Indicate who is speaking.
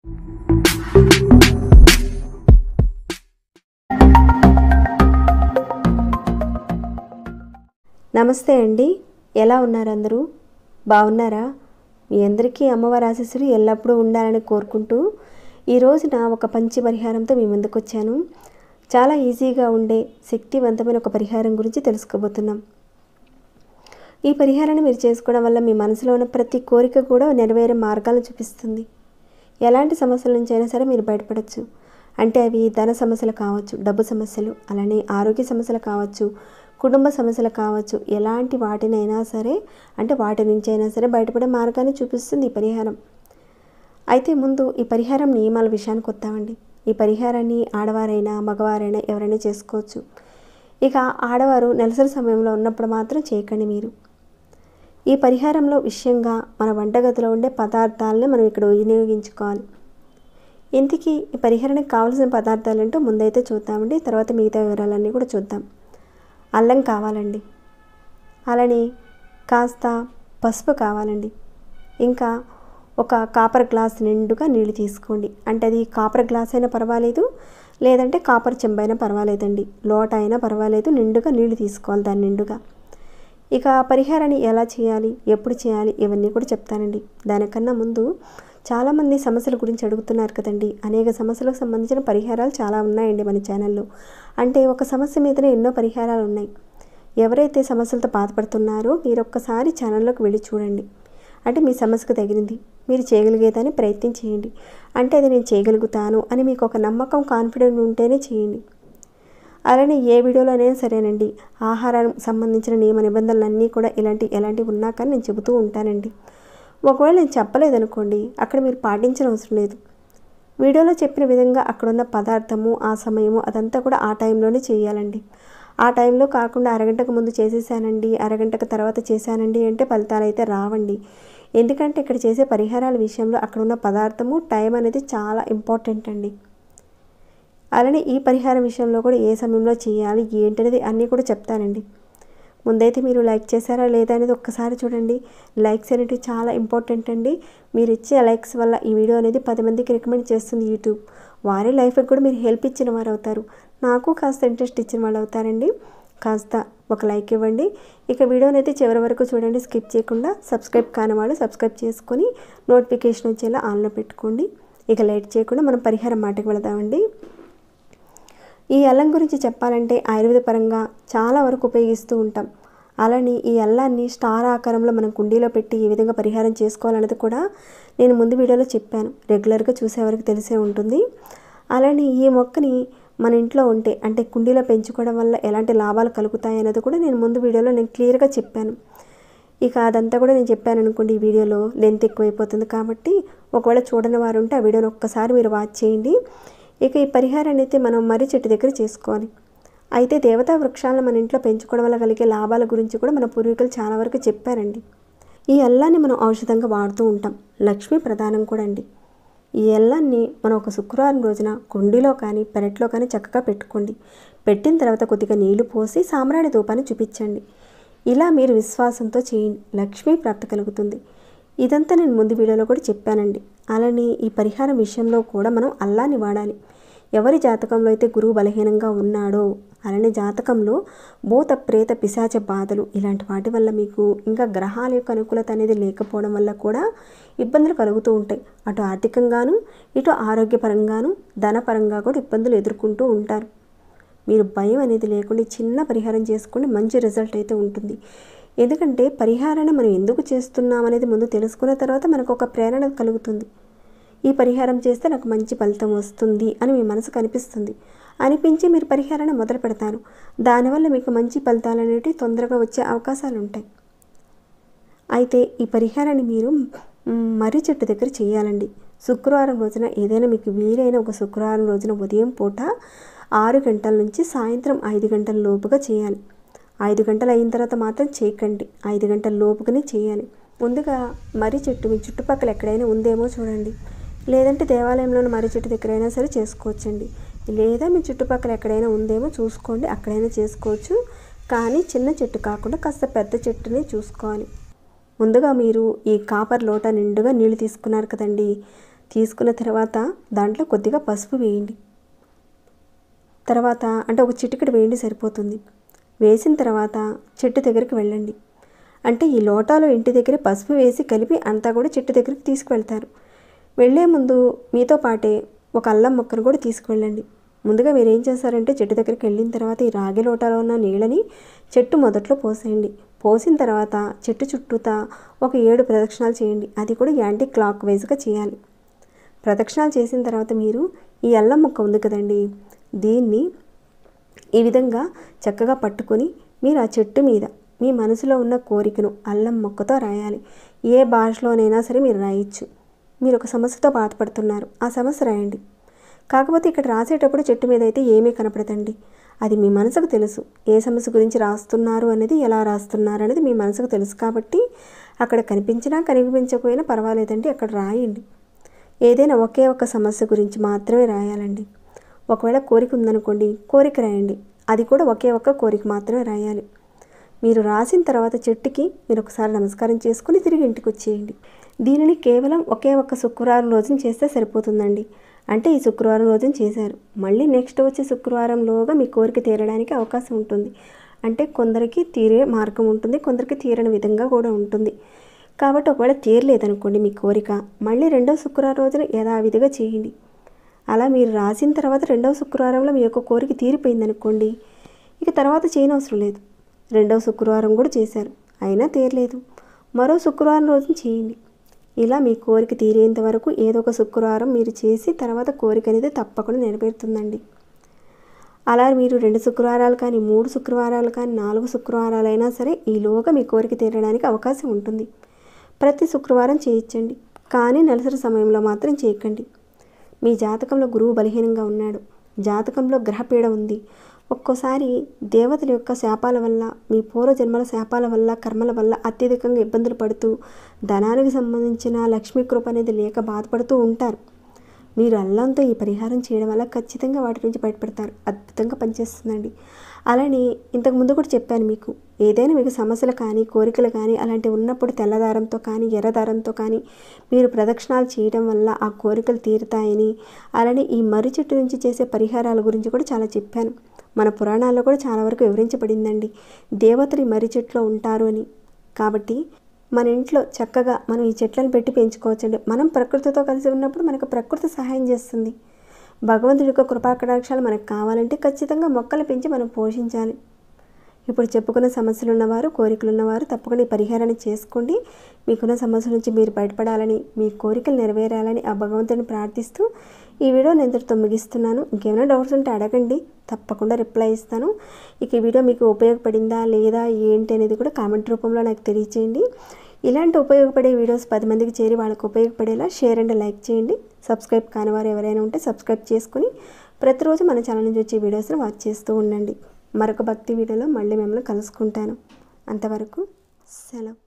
Speaker 1: నమస్తే అండి, ఎలా ఉన్నారు అందరూ? బాగున్నారా? మీ అందరికీ అమ్మవారి ఆశీస్సులు ఎల్లప్పుడూ ఉండాలని కోరుకుంటూ ఈ రోజున ఒక మంచి పరిహారంతో మీ ముందుకు వచ్చాను. చాలా ఈజీగా ఉండే శక్తివంతమైన ఒక పరిహారం గురించి తెలుసుకోబోతున్నాం. ఈ పరిహారాన్ని మీరు చేసుకోవడం వల్ల మీ మనసులో ఉన్న ప్రతి కోరిక కూడా నెరవేరే మార్గాలను చూపిస్తుంది. ఎలాంటి సమస్యల నుంచి అయినా సరే మీరు బయటపడవచ్చు. అంటే అవి ధన సమస్యలు కావచ్చు, డబ్బు సమస్యలు, అలానే ఆరోగ్య సమస్యలు కావచ్చు, కుటుంబ సమస్యలు కావచ్చు, ఎలాంటి వాటినైనా సరే, అంటే వాటి నుంచి అయినా సరే బయటపడే మార్గాన్ని చూపిస్తుంది ఈ పరిహారం. అయితే ముందు ఈ పరిహారం నియమాల విషయానికి వద్దామండి. ఈ పరిహారాన్ని ఆడవారైనా మగవారైనా ఎవరైనా చేసుకోవచ్చు. ఇక ఆడవారు నెలసరి సమయంలో ఉన్నప్పుడు మాత్రం చేయకండి మీరు. ఈ పరిహారంలో విషయంగా మన వంటగదిలో ఉండే పదార్థాలని మనం ఇక్కడ వినియోగించుకోవాలి. ఇంతకీ ఈ పరిహారానికి కావాల్సిన పదార్థాలు ఏంటో ముందైతే చూద్దామండి, తర్వాత మిగతా వివరాలన్నీ కూడా చూద్దాం. అల్లం కావాలండి, అలానే కాస్త పసుపు కావాలండి, ఇంకా ఒక కాపర్ గ్లాస్ నిండుగా నీళ్ళు తీసుకోండి. అంటే అది కాపర్ గ్లాస్ అయినా పర్వాలేదు, లేదంటే కాపర్ చెంబైనా పర్వాలేదండి, లోట అయినా పర్వాలేదు, నిండుగా నీళ్ళు తీసుకోవాలి దాని నిండుగా. ఇక పరిహారాన్ని ఎలా చేయాలి, ఎప్పుడు చేయాలి, ఇవన్నీ కూడా చెప్తానండి. దానికన్నా ముందు చాలామంది సమస్యల గురించి అడుగుతున్నారు కదండి. అనేక సమస్యలకు సంబంధించిన పరిహారాలు చాలా ఉన్నాయండి మన ఛానల్లో. అంటే ఒక సమస్య మీదనే ఎన్నో పరిహారాలు ఉన్నాయి. ఎవరైతే సమస్యలతో బాధపడుతున్నారో మీరు ఒక్కసారి ఛానల్లోకి వెళ్ళి చూడండి. అంటే మీ సమస్యకు తగినది మీరు చేయగలిగేదాన్ని ప్రయత్నం చేయండి. అంటే అది నేను చేయగలుగుతాను అని మీకు ఒక నమ్మకం, కాన్ఫిడెంట్ ఉంటేనే చేయండి. అలానే ఏ వీడియోలోనైనా సరేనండి, ఆహారానికి సంబంధించిన నియమ నిబంధనలన్నీ కూడా ఎలాంటివి ఉన్నా కానీ నేను చెబుతూ ఉంటానండి. ఒకవేళ నేను చెప్పలేదనుకోండి, అక్కడ మీరు పాటించిన అవసరం లేదు. వీడియోలో చెప్పిన విధంగా అక్కడున్న పదార్థము, ఆ సమయము అదంతా కూడా ఆ టైంలోనే చేయాలండి. ఆ టైంలో కాకుండా అరగంటకు ముందు చేసేసానండి, అరగంటకు తర్వాత చేశానండి అంటే ఫలితాలు అయితే రావండి. ఎందుకంటే ఇక్కడ చేసే పరిహారాల విషయంలో అక్కడున్న పదార్థము, టైం అనేది చాలా ఇంపార్టెంట్ అండి. అలానే ఈ పరిహారం విషయంలో కూడా ఏ సమయంలో చేయాలి ఏంటనేది అన్నీ కూడా చెప్తానండి. ముందైతే మీరు లైక్ చేశారా లేదా అనేది ఒక్కసారి చూడండి. లైక్స్ అనేవి చాలా ఇంపార్టెంట్ అండి. మీరు ఇచ్చే లైక్స్ వల్ల ఈ వీడియో అనేది 10 మందికి రికమెండ్ చేస్తుంది యూట్యూబ్. వారి లైఫ్కి కూడా మీరు హెల్ప్ ఇచ్చిన వారు అవుతారు, నాకు కాస్త ఇంట్రెస్ట్ ఇచ్చిన వాళ్ళు అవుతారండి. కాస్త ఒక లైక్ ఇవ్వండి. ఇక వీడియోని అయితే చివరి వరకు చూడండి, స్కిప్ చేయకుండా. సబ్స్క్రైబ్ కాని వాళ్ళు సబ్స్క్రైబ్ చేసుకొని నోటిఫికేషన్ వచ్చేలా ఆన్లో పెట్టుకోండి. ఇక లేట్ చేయకుండా మనం పరిహారం మాటకు వెళదామండి. ఈ అల్లం గురించి చెప్పాలంటే ఆయుర్వేద పరంగా చాలా వరకు ఉపయోగిస్తూ ఉంటాం. అలానే ఈ అల్లాన్ని స్టార్ ఆకారంలో మనం కుండీలో పెట్టి ఏ విధంగా పరిహారం చేసుకోవాలన్నది కూడా నేను ముందు వీడియోలో చెప్పాను. రెగ్యులర్గా చూసేవారికి తెలిసే ఉంటుంది. అలానే ఈ మొక్కని మన ఇంట్లో ఉంటే, అంటే కుండీలో పెంచుకోవడం వల్ల ఎలాంటి లాభాలు కలుగుతాయి అనేది కూడా నేను ముందు వీడియోలో క్లియర్గా చెప్పాను. ఇక అదంతా కూడా నేను చెప్పాను అనుకోండి, ఈ వీడియోలో లెంత్ ఎక్కువైపోతుంది. కాబట్టి ఒకవేళ చూడని వారు ఉంటే ఆ వీడియోని ఒక్కసారి మీరు వాచ్ చేయండి. ఇక ఈ పరిహారాన్ని అయితే మనం మర్రి చెట్టు దగ్గర చేసుకోవాలి. అయితే దేవతా వృక్షాలను మన ఇంట్లో పెంచుకోవడం వల్ల కలిగే లాభాల గురించి కూడా మన పూర్వీకులు చాలా వరకు చెప్పారండి. ఈ అల్లాన్ని మనం ఔషధంగా వాడుతూ ఉంటాం, లక్ష్మీ ప్రధానం కూడా అండి. ఈ అల్లాన్ని మనం ఒక శుక్రవారం రోజున కుండీలో కానీ పెరట్లో కానీ చక్కగా పెట్టుకోండి. పెట్టిన తర్వాత కొద్దిగా నీళ్లు పోసి సాంబ్రాణి ధూపాన్ని చూపించండి. ఇలా మీరు విశ్వాసంతో చేయండి, లక్ష్మీ ప్రాప్తి కలుగుతుంది. ఇదంతా నేను ముందు వీడియోలో కూడా చెప్పానండి. అలానే ఈ పరిహారం విషయంలో కూడా మనం అల్లాన్ని వాడాలి. ఎవరి జాతకంలో అయితే గురువు బలహీనంగా ఉన్నాడో, అలానే జాతకంలో భూత ప్రేత పిశాచ బాధలు ఇలాంటి వాటి వల్ల మీకు ఇంకా గ్రహాల యొక్క అనుకూలత అనేది లేకపోవడం వల్ల కూడా ఇబ్బందులు కలుగుతూ ఉంటాయి. అటు ఆర్థికంగాను, ఇటు ఆరోగ్యపరంగాను, ధనపరంగా కూడా ఇబ్బందులు ఎదుర్కొంటూ ఉంటారు. మీరు భయం అనేది లేకుండా చిన్న పరిహారం చేసుకోండి, మంచి రిజల్ట్ అయితే ఉంటుంది. ఎందుకంటే పరిహారాన్ని మనం ఎందుకు చేస్తున్నాం అనేది ముందు తెలుసుకున్న తర్వాత మనకు ఒక ప్రేరణ కలుగుతుంది. ఈ పరిహారం చేస్తే నాకు మంచి ఫలితం వస్తుంది అని మీ మనసుకు అనిపించి మీరు పరిహారాన్ని మొదలు పెడతారు. దానివల్ల మీకు మంచి ఫలితాలు అనేవి తొందరగా వచ్చే అవకాశాలు ఉంటాయి. అయితే ఈ పరిహారాన్ని మీరు మర్రి చెట్టు దగ్గర చేయాలండి. శుక్రవారం రోజున, ఏదైనా మీకు వీలైన ఒక శుక్రవారం రోజున ఉదయం పూట 6 గంటల నుంచి సాయంత్రం 5 గంటల లోపుగా చేయాలి. 5 గంటలు అయిన తర్వాత మాత్రం చేయకండి, 5 గంటల లోపుగానే చేయాలి. ముందుగా మర్రి చెట్టు మీ చుట్టుపక్కల ఎక్కడైనా ఉందేమో చూడండి, లేదంటే దేవాలయంలోని మర్రి చెట్టు దగ్గరైనా సరే చేసుకోవచ్చండి. లేదా మీ చుట్టుపక్కల ఎక్కడైనా ఉందేమో చూసుకోండి, అక్కడైనా చేసుకోవచ్చు. కానీ చిన్న చెట్టు కాకుండా కాస్త పెద్ద చెట్టుని చూసుకోవాలి. ముందుగా మీరు ఈ కాపర్ లోటా నిండుగా నీళ్లు తీసుకున్నారు కదండి, తీసుకున్న తర్వాత దాంట్లో కొద్దిగా పసుపు వేయండి. తర్వాత అంటే ఒక చిటికెడు వేయండి సరిపోతుంది. వేసిన తర్వాత చెట్టు దగ్గరికి వెళ్ళండి. అంటే ఈ లోటాలో ఇంటి దగ్గర పసుపు వేసి కలిపి అంతా కూడా చెట్టు దగ్గరికి తీసుకువెళ్తారు. వెళ్ళే ముందు మీతో పాటే ఒక అల్లం ముక్కను కూడా తీసుకువెళ్ళండి. ముందుగా మీరు ఏం చేస్తారంటే చెట్టు దగ్గరికి వెళ్ళిన తర్వాత ఈ రాగి లోటాలో ఉన్న నీళ్ళని చెట్టు మొదట్లో పోసేయండి. పోసిన తర్వాత చెట్టు చుట్టూతా ఒక 7 ప్రదక్షిణాలు చేయండి. అది కూడా యాంటీ క్లాక్ వైజ్గా చేయాలి. ప్రదక్షిణాలు చేసిన తర్వాత మీరు ఈ అల్లం ముక్క ఉంది కదండి, దీన్ని ఈ విధంగా చక్కగా పట్టుకొని మీరు ఆ చెట్టు మీద మీ మనసులో ఉన్న కోరికను అల్లం మొక్కతో రాయాలి. ఏ భాషలోనైనా సరే మీరు రాయొచ్చు. మీరు ఒక సమస్యతో బాధపడుతున్నారు, ఆ సమస్య రాయండి. కాకపోతే ఇక్కడ రాసేటప్పుడు చెట్టు మీద అయితే ఏమీ కనపడదండి. అది మీ మనసుకు తెలుసు. ఏ సమస్య గురించి రాస్తున్నారు అనేది, ఎలా రాస్తున్నారు అనేది మీ మనసుకు తెలుసు. కాబట్టి అక్కడ కనిపించినా కనిపించకపోయినా పర్వాలేదండి, అక్కడ రాయండి. ఏదైనా ఒకే ఒక సమస్య గురించి మాత్రమే రాయాలండి. ఒకవేళ కోరిక ఉందనుకోండి, కోరిక రాయండి. అది కూడా ఒకే ఒక్క కోరిక మాత్రమే రాయాలి. మీరు రాసిన తర్వాత చెట్టుకి మీరు ఒకసారి నమస్కారం చేసుకుని తిరిగి ఇంటికి వచ్చేయండి. దీనిని కేవలం ఒకే ఒక్క శుక్రవారం రోజున చేస్తే సరిపోతుందండి. అంటే ఈ శుక్రవారం రోజున చేశారు, మళ్ళీ నెక్స్ట్ వచ్చే శుక్రవారంలోగా మీ కోరిక తీరడానికి అవకాశం ఉంటుంది. అంటే కొందరికి తీరే మార్గం ఉంటుంది, కొందరికి తీరని విధంగా కూడా ఉంటుంది. కాబట్టి ఒకవేళ తీరలేదనుకోండి మీ కోరిక, మళ్ళీ రెండవ శుక్రవారం రోజున యథావిధిగా చేయండి. అలా మీరు రాసిన తర్వాత రెండవ శుక్రవారంలో మీ యొక్క కోరిక తీరిపోయిందనుకోండి, ఇక తర్వాత చేయనవసరం లేదు. రెండవ శుక్రవారం కూడా చేశారు, అయినా తీరలేదు, మరో శుక్రవారం రోజున చేయండి. ఇలా మీ కోరిక తీరేంత వరకు ఏదో ఒక శుక్రవారం మీరు చేసి తర్వాత కోరిక అనేది తప్పకుండా నెరవేరుతుందండి. అలా మీరు 2 శుక్రవారాలు కానీ 3 శుక్రవారాలు కానీ 4 శుక్రవారాలైనా సరే ఈలోగా మీ కోరిక తీరడానికి అవకాశం ఉంటుంది. ప్రతి శుక్రవారం చేయించండి, కానీ నెలసరి సమయంలో మాత్రం చేయకండి. మీ జాతకంలో గురువు బలహీనంగా ఉన్నాడు, జాతకంలో గ్రహపీడ ఉంది, ఒక్కోసారి దేవతల యొక్క శాపాల వల్ల, మీ పూర్వజన్మల శాపాల వల్ల, కర్మల వల్ల అత్యధికంగా ఇబ్బందులు పడుతూ ధనానికి సంబంధించిన లక్ష్మీ కృప అనేది లేక బాధపడుతూ ఉంటారు. మీరు అల్లంతో ఈ పరిహారం చేయడం వల్ల ఖచ్చితంగా వాటి నుంచి బయటపడతారు. అద్భుతంగా పనిచేస్తుందండి. అలానే ఇంతకుముందు కూడా చెప్పాను మీకు, ఏదైనా మీకు సమస్యలు కానీ కోరికలు కానీ అలాంటివి ఉన్నప్పుడు తెల్లదారంతో కానీ ఎర్రదారంతో కానీ మీరు ప్రదక్షిణాలు చేయడం వల్ల ఆ కోరికలు తీరుతాయని, అలానే ఈ మర్రి చెట్టు నుంచి చేసే పరిహారాల గురించి కూడా చాలా చెప్పాను. మన పురాణాల్లో కూడా చాలా వరకు వివరించబడిందండి, దేవతలు ఈ మర్రి చెట్లో ఉంటారు అని. కాబట్టి మన ఇంట్లో చక్కగా మనం ఈ చెట్లను పెట్టి పెంచుకోవచ్చండి. మనం ప్రకృతితో కలిసి ఉన్నప్పుడు మనకు ప్రకృతి సహాయం చేస్తుంది. భగవంతుడి యొక్క కృపాకటాక్షాలు మనకు కావాలంటే ఖచ్చితంగా మొక్కలు పెంచి మనం పోషించాలి. ఇప్పుడు చెప్పుకున్న సమస్యలు ఉన్నవారు, కోరికలు ఉన్నవారు తప్పకుండా ఈ పరిహారాన్ని చేసుకోండి. మీకున్న సమస్యల నుంచి మీరు బయటపడాలని, మీ కోరికలు నెరవేరాలని ఆ భగవంతుడిని ప్రార్థిస్తూ ఈ వీడియో నేను ఇంతటితో ముగిస్తున్నాను. ఇంకేమైనా డౌట్స్ ఉంటే అడగండి, తప్పకుండా రిప్లై ఇస్తాను. ఇక ఈ వీడియో మీకు ఉపయోగపడిందా లేదా ఏంటి అనేది కూడా కామెంట్ రూపంలో నాకు తెలియచేయండి. ఇలాంటి ఉపయోగపడే వీడియోస్ 10 మందికి చేరి వాళ్ళకు ఉపయోగపడేలా షేర్ అండ్ లైక్ చేయండి. సబ్స్క్రైబ్ కాని వారు ఎవరైనా ఉంటే సబ్స్క్రైబ్ చేసుకుని ప్రతిరోజు మన ఛానల్ నుంచి వచ్చే వీడియోస్ని వాచ్ చేస్తూ ఉండండి. మరొక భక్తి వీడియోలో మళ్ళీ మిమ్మల్ని కలుసుకుంటాను. అంతవరకు సెలవు.